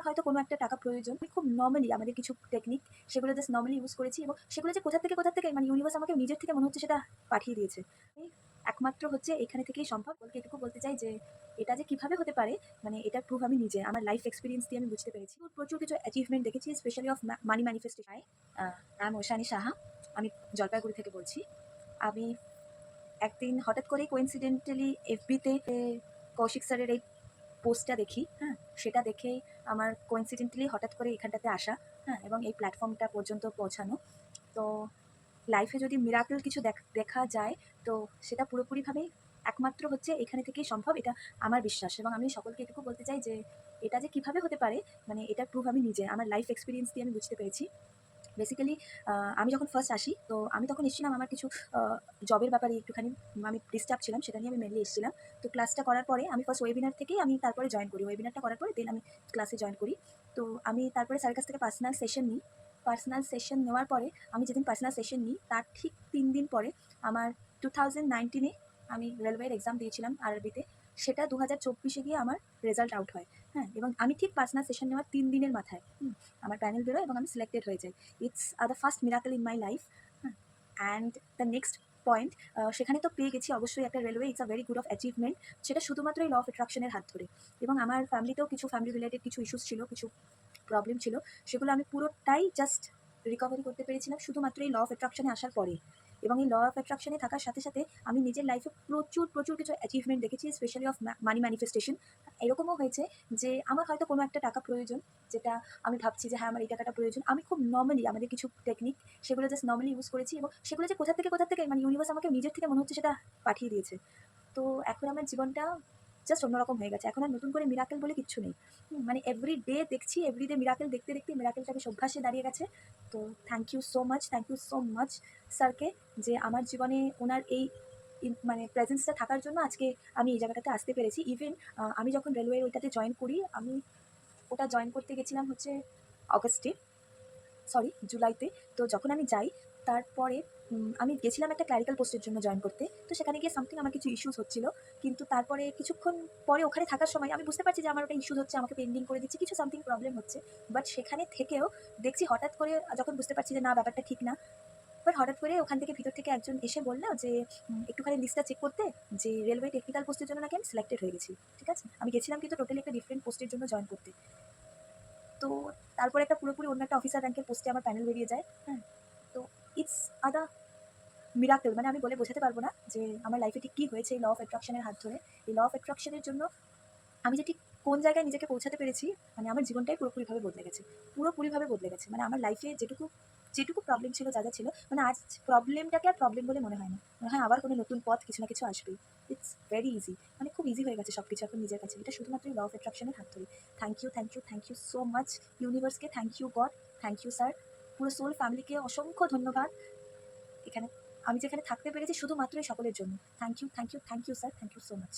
হয়তো কোনো একটা টাকা প্রয়োজন, আমি খুব নরমালি আমাদের কিছু টেকনিক সেগুলো জাস্ট নরমালি ইউজ করেছি এবং সেগুলো যে কোথা থেকে মানে ইউনিভার্স আমাকে নিজের থেকে মনে হচ্ছে সেটা পাঠিয়ে দিয়েছে। এই একমাত্র হচ্ছে এখানে থেকেই সম্ভব। বলতে এটুকু বলতে চাই যে এটা যে কিভাবে হতে পারে, মানে এটার প্রুফ আমি নিজে আমার লাইফ এক্সপেরিয়েন্স দিয়ে আমি বুঝতে পেরেছি। প্রচুর কিছু অ্যাচিভমেন্ট দেখেছি, স্পেশালি অফ মানি ম্যানিফেস্টেশন। নাম ওশানি সাহা, আমি জলপাইগুড়ি থেকে বলছি। আমি একদিন হঠাৎ করেই কোইন্সিডেন্টালি এফবিতে কৌশিক স্যারের এই পোস্টটা দেখি। হ্যাঁ, সেটা দেখেই আমার কোইন্সিডেন্টালি হঠাৎ করে এখানটাতে আসা, হ্যাঁ, এবং এই প্ল্যাটফর্মটা পর্যন্ত পৌঁছানো। তো লাইফে যদি মিরাকেল কিছু দেখা যায়, তো সেটা পুরোপুরিভাবেই একমাত্র হচ্ছে এখানে থেকেই সম্ভব, এটা আমার বিশ্বাস। এবং আমি সকলকে এটুকু বলতে চাই যে এটা যে কিভাবে হতে পারে, মানে এটার প্রুফ আমি নিজে আমার লাইফ এক্সপিরিয়েন্স দিয়ে আমি বুঝতে পেরেছি। বেসিক্যালি আমি যখন ফার্স্ট আসি, তো আমি তখন এসেছিলাম আমার কিছু জবের ব্যাপারে একটুখানি আমি ডিস্টার্ব ছিলাম, সেটা নিয়ে আমি মেনলি এসেছিলাম। তো ক্লাসটা করার পরে আমি ফার্স্ট ওয়েবিনার থেকেই আমি তারপরে জয়েন করি। ওয়েবিনারটা করার পরে দেন আমি ক্লাসে জয়েন করি। তো আমি তারপরে স্যারের কাছ থেকে পার্সোনাল সেশন নিই। পার্সোনাল সেশন নেওয়ার পরে আমি যেদিন পার্সোনাল সেশন নিই তার ঠিক ৩ দিন পরে আমার 2019-এ আমি রেলওয়ের এক্সাম দিয়েছিলাম আরআরবিতে। সেটা 2024-এ গিয়ে আমার রেজাল্ট আউট হয়। হ্যাঁ, এবং আমি ঠিক পার্সোনাল সেশন নেওয়ার ৩ দিনের মাথায় আমার প্যানেল বেরোয় এবং আমি সিলেক্টেড হয়ে যাই। It's the first miracle in my life. And the next point, সেখানে তো পেয়ে গেছি অবশ্যই একটা railway, it's a very good of achievement. সেটা শুধুমাত্র এই ল অফ অ্যাট্রাকশনের হাত ধরে। এবং আমার ফ্যামিলিতেও কিছু ফ্যামিলি রিলেটেড কিছু ইস্যুস ছিল, কিছু প্রবলেম ছিল, সেগুলো আমি পুরোটাই জাস্ট রিকভারি করতে পেরেছিলাম শুধুমাত্র এই ল অফ অ্যাট্রাকশনে আসার পরে। এবং এই ল অফ অ্যাট্রাকশনে থাকার সাথে সাথে আমি নিজের লাইফে প্রচুর কিছু অ্যাচিভমেন্ট দেখেছি, স্পেশালি অফ মানি ম্যানিফেস্টেশন। এরকমও হয়েছে যে আমার হয়তো কোনো একটা টাকা প্রয়োজন, যেটা আমি ভাবছি যে হ্যাঁ আমার এই টাকাটা প্রয়োজন, আমি খুব নর্মালি আমাদের কিছু টেকনিক সেগুলো জাস্ট নর্মালি ইউজ করেছি এবং সেগুলো যে কোথা থেকে মানে ইউনিভার্স আমাকে নিজের থেকে মনে হচ্ছে সেটা পাঠিয়ে দিয়েছে। তো এখন আমার জীবনটা জাস্ট অন্যরকম হয়ে গেছে। এখন আর নতুন করে মিরাকেল বলে কিচ্ছু নেই। মানে এভরিডে দেখছি, এভরিডে মিরাকেল দেখতে মিরাকেলটা বেশ অভ্যাসে দাঁড়িয়ে গেছে। তো থ্যাংক ইউ সো মাচ স্যারকে, যে আমার জীবনে ওনার এই মানে প্রেজেন্সটা থাকার জন্য আজকে আমি এই জায়গাটাতে আসতে পেরেছি। ইভেন আমি যখন রেলওয়ে ওইটাতে জয়েন করি, আমি ওটা জয়েন করতে গেছিলাম হচ্ছে অগাস্টে, সরি জুলাইতে। তো যখন আমি যাই তারপরে আমি গেছিলাম একটা ক্লারিক্যাল পোস্টের জন্য জয়েন করতে। তো সেখানে গিয়ে সামথিং আমার কিছু ইস্যুস হচ্ছিল। কিন্তু তারপরে কিছুক্ষণ পরে ওখানে থাকার সময় আমি বুঝতে পারছি যে আমার ওটা ইস্যুস হচ্ছে, আমাকে পেন্ডিং করে দিচ্ছে, কিছু সামথিং প্রবলেম হচ্ছে। বাট সেখানে থেকেও দেখছি হঠাৎ করে যখন বুঝতে পারছি যে না ব্যাপারটা ঠিক না, বাট হঠাৎ করে ওখান থেকে ভিতর থেকে একজন এসে বলল যে একটুখানি লিস্টটা চেক করতে, যে রেলওয়ে টেকনিক্যাল পোস্টের জন্য নাকি আমি সিলেক্টেড হয়ে গেছি। ঠিক আছে, আমি গেছিলাম কিন্তু টোটালি একটা ডিফারেন্ট পোস্টের জন্য জয়েন করতে। তো তারপরে একটা পুরোপুরি অন্য একটা অফিসার র্যাঙ্কের পোস্টে আমার প্যানেল বেরিয়ে যায়। হ্যাঁ, তো ইটস আদা মিরাকেল, মানে আমি বলে বোঝাতে পারবো না যে আমার লাইফে ঠিক কী হয়েছে এই ল অফ অ্যাট্রাকশনের হাত ধরে। এই ল অফ অ্যাট্রাকশনের জন্য আমি যে ঠিক কোন জায়গায় নিজেকে পৌঁছাতে পেরেছি, মানে আমার জীবনটাই পুরোপুরিভাবে বদলে গেছে। পুরোপুরিভাবে বদলে গেছে। মানে আমার লাইফে যেটুকু প্রবলেম ছিল, যা ছিল, মানে আজ প্রবলেমটাকে আর প্রবলেম বলে মনে হয় না। মনে হয় আবার কোনো নতুন পথ কিছু না কিছু আসবেই। ইটস ভেরি ইজি, মানে খুব ইজি হয়ে গেছে সব কিছু এখন নিজের কাছে। এটা শুধুমাত্র ল অফ অ্যাট্রাকশনের হাত ধরে। থ্যাংক ইউ সো মাচ ইউনিভার্সকে, thank you God, thank you sir, পুরো সোল ফ্যামিলিকে অসংখ্য ধন্যবাদ। এখানে আমি যেখানে থাকতে পেরেছি শুধুমাত্র এই সকলের জন্য। Thank you sir, thank you so much.